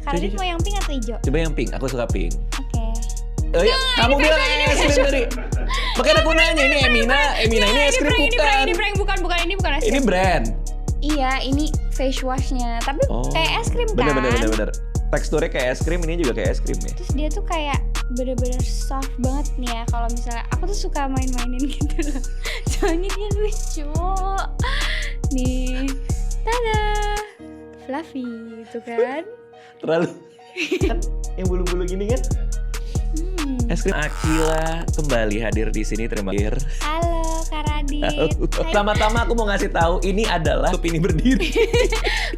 Kalian mau yang pink atau hijau? Coba yang pink, aku suka pink. Oke. Oh iya, kamu bilang es krim tadi. Makanya aku nanya, ini Emina ini es krim bukan. Ini prank, bukan es krim. Ini brand. Iya, ini face washnya. Tapi kayak es krim kan? Bener. Teksturnya kayak es krim, ini juga kayak es krim ya. Terus dia tuh kayak bener-bener soft banget nih ya. Kalau misalnya aku tuh suka main-mainin gitu loh. Soalnya dia lucu. Nih, tada, fluffy gitu kan. Terlalu kan yang bulu-bulu gini kan. Es krim Akila kembali hadir di sini, terima kasih. Halo Kak Radit. Pertama-tama aku mau ngasih tahu ini adalah ini berdiri.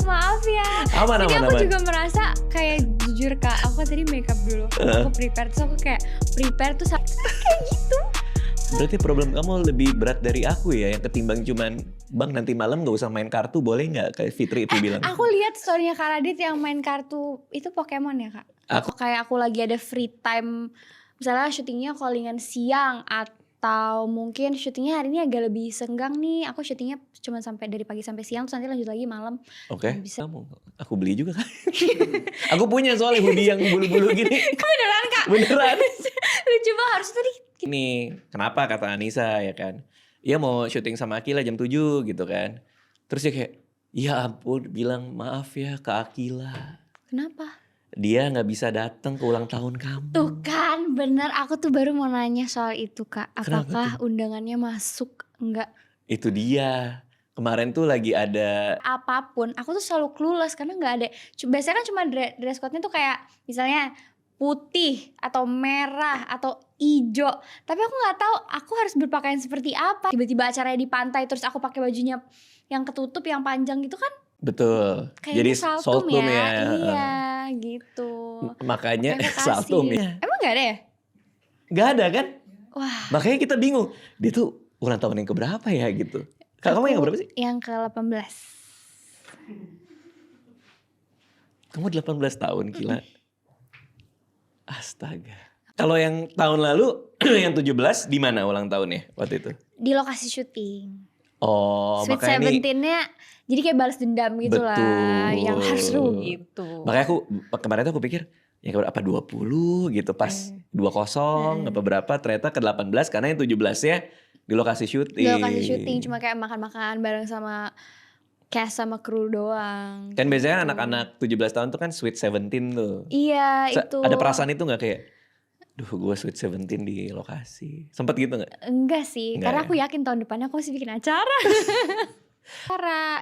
Maaf ya. Aman. Aku juga merasa kayak jujur Kak, aku tadi makeup dulu. Aku prepare, terus aku kayak prepare tuh kayak gitu. Berarti problem kamu lebih berat dari aku ya, yang ketimbang cuman Bang nanti malam gak usah main kartu boleh gak? Kayak Fitri itu bilang. Aku lihat story-nya Kak Radit yang main kartu itu Pokemon ya Kak. Aku lagi ada free time. Misalnya syutingnya callingan siang atau mungkin syutingnya hari ini agak lebih senggang nih. Aku syutingnya cuma sampai dari pagi sampai siang, terus nanti lanjut lagi malam. Oke. Bisa. Aku beli juga kan. Aku punya soalnya hoodie yang bulu-bulu gini. Beneran Kak? Beneran. Lucu banget, harus tadi. Ini kenapa kata Anissa ya kan. Iya mau syuting sama Akila jam 7 gitu kan. Terus dia kayak, ya ampun bilang maaf ya ke Akila. Kenapa? Dia gak bisa datang ke ulang tahun kamu. Tuh kan bener, aku tuh baru mau nanya soal itu Kak. Apakah undangannya masuk? Enggak. Itu dia. Kemarin tuh lagi ada apapun, aku tuh selalu clueless karena gak ada. Biasanya kan cuma dress code-nya tuh kayak misalnya putih atau merah atau hijau. Tapi aku gak tahu aku harus berpakaian seperti apa. Tiba-tiba acaranya di pantai terus aku pakai bajunya yang ketutup yang panjang gitu kan. Betul. Kayaknya jadi saltum ya. Iya gitu. Makanya saltum ya. Emang gak ada ya? Gak ada kan? Wah. Makanya kita bingung. Dia tuh ulang tahun yang keberapa ya gitu. Kamu yang berapa sih? Yang ke-18. Kamu 18 tahun gila. Astaga. Kalau yang tahun lalu yang 17 di mana ulang tahunnya waktu itu? Di lokasi syuting. Oh, Sweet makanya Seventeen-nya jadi kayak balas dendam gitu lah. Yang harus seru gitu. Makanya aku kemarin tuh aku pikir ya apa 20 gitu pas 20 apa berapa ternyata ke 18 karena yang 17-nya di lokasi syuting. Di lokasi syuting cuma kayak makan-makan bareng sama cast sama kru doang. Kan biasanya anak-anak 17 tahun tuh kan Sweet Seventeen tuh. Iya itu. Ada perasaan itu gak kayak duh gue Sweet Seventeen di lokasi. Sempet gitu gak? Enggak sih, Enggak karena ya? aku yakin tahun depannya aku masih bikin acara.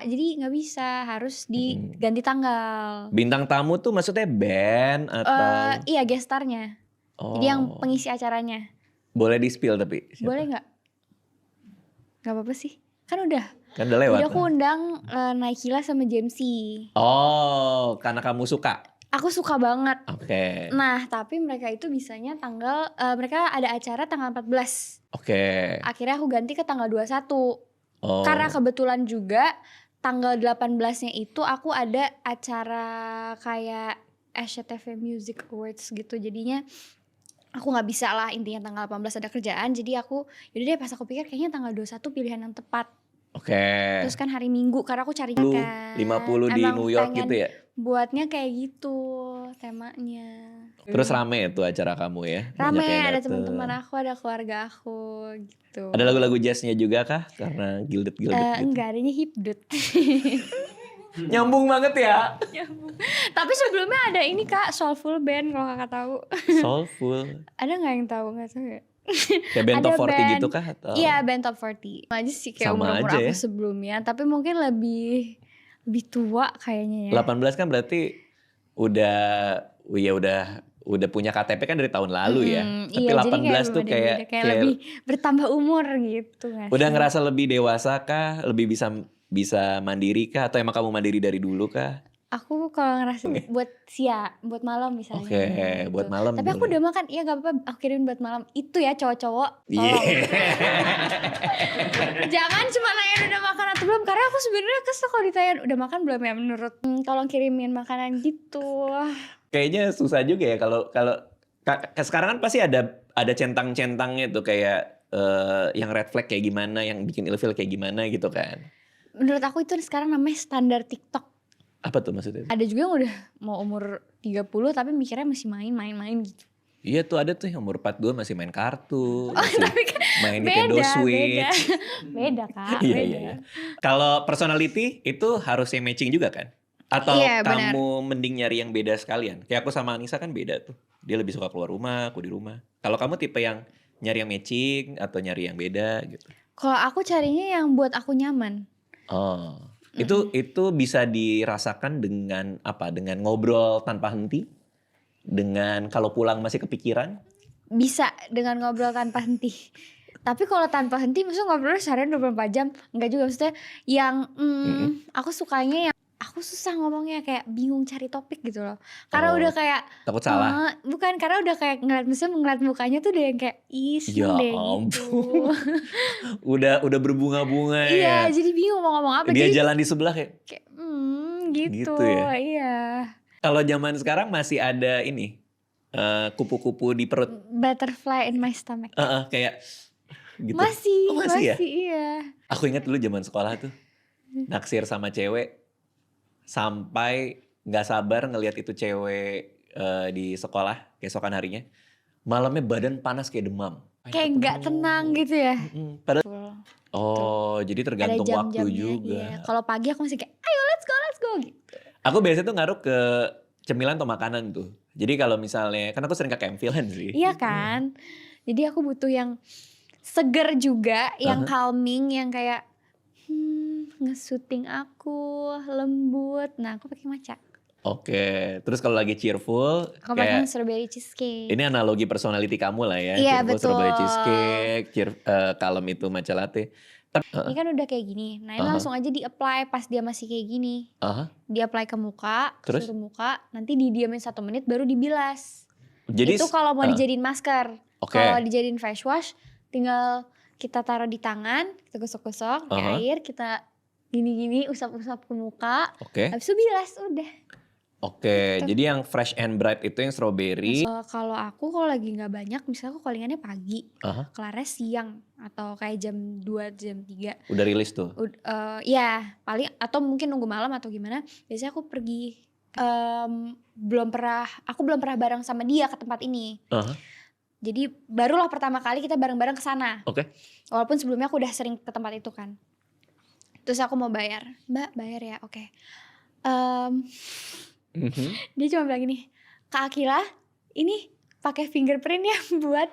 Jadi gak bisa, harus diganti tanggal. Bintang tamu tuh maksudnya band atau? Iya gestarnya. Oh. Jadi yang pengisi acaranya. Boleh di spill tapi? Siapa? Boleh gak? Gak apa-apa sih, kan udah. Kan udah lewat. Udah aku undang Naikila sama Jamesy. Oh, karena kamu suka? Aku suka banget. Oke. Nah, tapi mereka itu bisanya mereka ada acara tanggal 14. Oke. Akhirnya aku ganti ke tanggal 21. Oh. Karena kebetulan juga tanggal 18-nya itu aku ada acara kayak SCTV Music Awards gitu. Jadinya aku gak bisa lah, intinya tanggal 18 ada kerjaan. Jadi aku yaudah deh, pas aku pikir kayaknya tanggal 21 pilihan yang tepat. Oke. Terus kan hari Minggu karena aku carinya kan 50 di New York gitu ya? Buatnya kayak gitu temanya. Terus rame tuh acara kamu ya? Rame, Banyak yang ada dateng. teman-teman aku, ada keluarga aku gitu. Ada lagu-lagu jazznya juga kah? Karena gilded gitu. Enggak, adanya hipdut. Nyambung banget ya? Tapi sebelumnya ada ini Kak, Soulful Band kalau Kakak tahu. Soulful. Ada gak yang tahu? Gak tahu ya? Kayak band top 40 band, gitu kah? Atau? Iya, band top 40. Sama aja sih kayak Sama umur-umur aja aku ya? sebelumnya. Tapi mungkin lebih tua kayaknya ya. 18 kan berarti udah punya KTP kan dari tahun lalu ya. Tapi iya, 18 tuh kayak lebih bertambah umur gitu gak udah sih? ngerasa lebih dewasa kah? Lebih bisa mandiri kah? Atau emang kamu mandiri dari dulu kah? Aku kalau ngerasa buat buat malam misalnya. Oke, gitu. buat malam. Tapi aku udah makan, iya gak apa-apa, aku kirim buat malam. Itu ya cowok-cowok, tolong. Yeah. Jangan cuma nanya udah makan atau belum, karena aku sebenarnya kesel kalau ditanya udah makan belum ya menurut. Tolong kirimin makanan gitu. Kayaknya susah juga ya kalau sekarang kan pasti ada centang-centangnya tuh kayak yang red flag kayak gimana, yang bikin ilfil kayak gimana gitu kan. Menurut aku itu sekarang namanya standar TikTok. Apa tuh maksudnya? Ada juga yang udah mau umur 30 tapi mikirnya masih main gitu. Iya tuh ada tuh yang umur 42 masih main kartu, masih Tapi kan main Nintendo beda. Switch. Beda Kak, Iya, beda. iya, iya. Kalau personality itu harusnya matching juga kan? Atau Iya, benar. kamu mending nyari yang beda sekalian? Kayak aku sama Anissa kan beda tuh. Dia lebih suka keluar rumah, aku di rumah. Kalau kamu tipe yang nyari yang matching atau nyari yang beda gitu? Kalau aku carinya yang buat aku nyaman. Oh, itu bisa dirasakan dengan apa? Dengan ngobrol tanpa henti? Dengan kalau pulang masih kepikiran? Bisa dengan ngobrol tanpa henti. Tapi kalau tanpa henti maksudnya ngobrol seharian 24 jam. Enggak juga, maksudnya yang aku sukanya yang aku susah ngomongnya, kayak bingung cari topik gitu loh. Karena Oh, udah kayak takut salah? bukan, karena udah kayak ngeliat mukanya tuh udah yang kayak Ya seneng deh ampun. gitu. Udah berbunga-bunga Iya, ya. jadi bingung mau ngomong apa. Dia Jadi jalan di sebelah kayak kayak gitu. gitu ya. Iya. Kalau zaman sekarang masih ada ini kupu-kupu di perut. Butterfly in my stomach. Kayak gitu. Masih, Oh, masih ya? iya. Aku ingat dulu zaman sekolah tuh naksir sama cewek sampai nggak sabar ngelihat itu cewek di sekolah keesokan harinya. Malamnya badan panas kayak demam. Kayak nggak tenang gitu ya. Padahal Betul. jadi Ada tergantung waktu jam-jamnya. juga. Iya. Kalau pagi aku masih kayak ayo let's go gitu. Aku biasanya tuh ngaruh ke cemilan atau makanan tuh. Jadi kalau misalnya, kan aku sering ke Campfilan sih. Iya kan. Jadi aku butuh yang seger juga, yang calming, yang kayak nge-soothing aku, lembut. Nah, aku pakai matcha. Oke, terus kalau lagi cheerful, Aku pakai kayak strawberry cheesecake. ini analogi personality kamu lah ya. Iya, Cheerful betul. strawberry cheesecake, kalem itu matcha latte. Ini kan udah kayak gini. Nah, ini langsung aja di-apply pas dia masih kayak gini. Di-apply ke muka, Terus? seluruh muka, nanti didiamin 1 menit baru dibilas. Jadi Itu kalau mau dijadiin masker. Oke. Kalau dijadiin face wash, tinggal kita taruh di tangan, kita gosok-gosok, pakai air, kita gini-gini, usap-usap ke muka. Oke. Habis itu bilas, udah. Oke, jadi yang fresh and bright itu yang strawberry. Kalau aku kalau lagi nggak banyak, misalnya aku callingannya pagi, kelarnya siang atau kayak jam 2, jam 3. Udah rilis tuh. Ya paling, atau mungkin nunggu malam atau gimana. Biasanya aku pergi, aku belum pernah bareng sama dia ke tempat ini. Jadi barulah pertama kali kita bareng-bareng ke sana. Oke. Walaupun sebelumnya aku udah sering ke tempat itu kan. Terus aku mau bayar, Mbak bayar ya, oke. Dia cuma bilang gini, Kak Akila, ini pakai fingerprint ya buat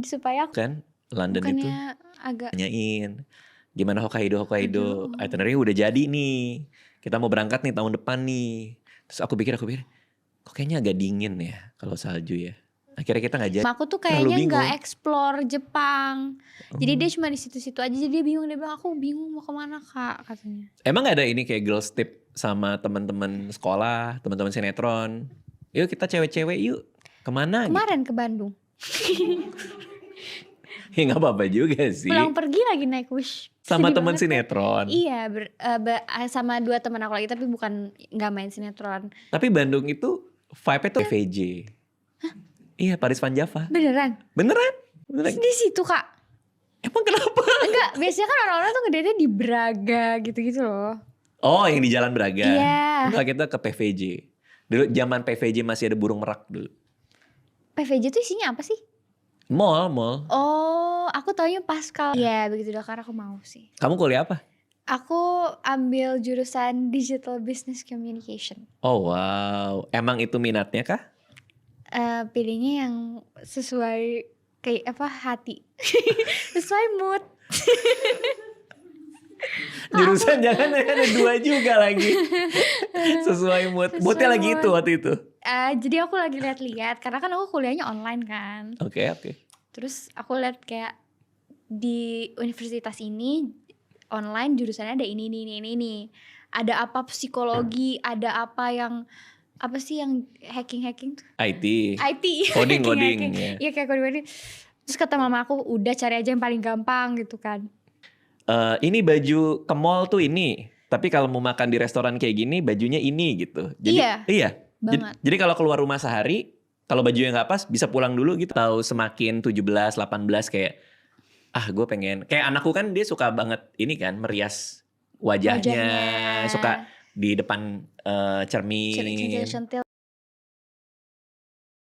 supaya aku Kan London itu bukannya agak nanyain gimana Hokkaido. Aduh. Itinerary udah jadi nih. Kita mau berangkat nih tahun depan nih. Terus aku pikir kok kayaknya agak dingin ya kalau salju ya. Akhirnya kita nggak jadi. aku tuh Terlalu kayaknya nggak bingung. explore Jepang. Jadi dia cuma di situ-situ aja, jadi dia bingung, dia bilang aku bingung mau kemana Kak katanya. Emang gak ada ini kayak girls tip sama teman-teman sekolah, teman-teman sinetron? Yuk kita cewek-cewek yuk. Kemana? Kemarin ke Bandung. Ya nggak apa-apa juga sih. Pulang pergi lagi naik Wish. Sama Sedih teman banget kan? sinetron. Iya, sama 2 teman aku lagi, tapi bukan nggak main sinetron. Tapi Bandung itu vibe-nya tuh PVJ. Iya, Paris Van Java. Beneran? Beneran? Di situ Kak? Emang kenapa? Enggak, biasanya kan orang-orang tuh ngedate di Braga gitu-gitu loh. Oh, yang di Jalan Braga. Iya. Enggak, kita ke PVJ. Dulu zaman PVJ masih ada burung merak dulu. PVJ tuh isinya apa sih? Mall. Oh, aku taunya Pascal. Iya, begitu dah, karena aku mau sih. Kamu kuliah apa? Aku ambil jurusan Digital Business Communication. Oh wow, emang itu minatnya kah? Pilihnya yang sesuai kayak apa hati. Sesuai mood. Jurusan jangan ada 2 juga lagi. Sesuai mood. Moodnya lagi itu waktu itu. Jadi aku lagi lihat-lihat, karena kan aku kuliahnya online kan. Oke. Terus aku lihat kayak di universitas ini online jurusannya ada ini. Ada apa psikologi, ada apa yang apa sih yang hacking tuh? IT. Coding. Coding ya. Iya kayak coding. Terus kata mama aku, udah cari aja yang paling gampang gitu kan. Ini baju ke mall tuh ini. Tapi kalau mau makan di restoran kayak gini bajunya ini gitu. Jadi, iya. Banget. Jadi kalau keluar rumah sehari, kalau bajunya nggak pas bisa pulang dulu gitu. Tahu semakin 17, 18 kayak gue pengen. Kayak anakku kan dia suka banget ini kan merias wajahnya. Suka di depan cermin. Centil-centil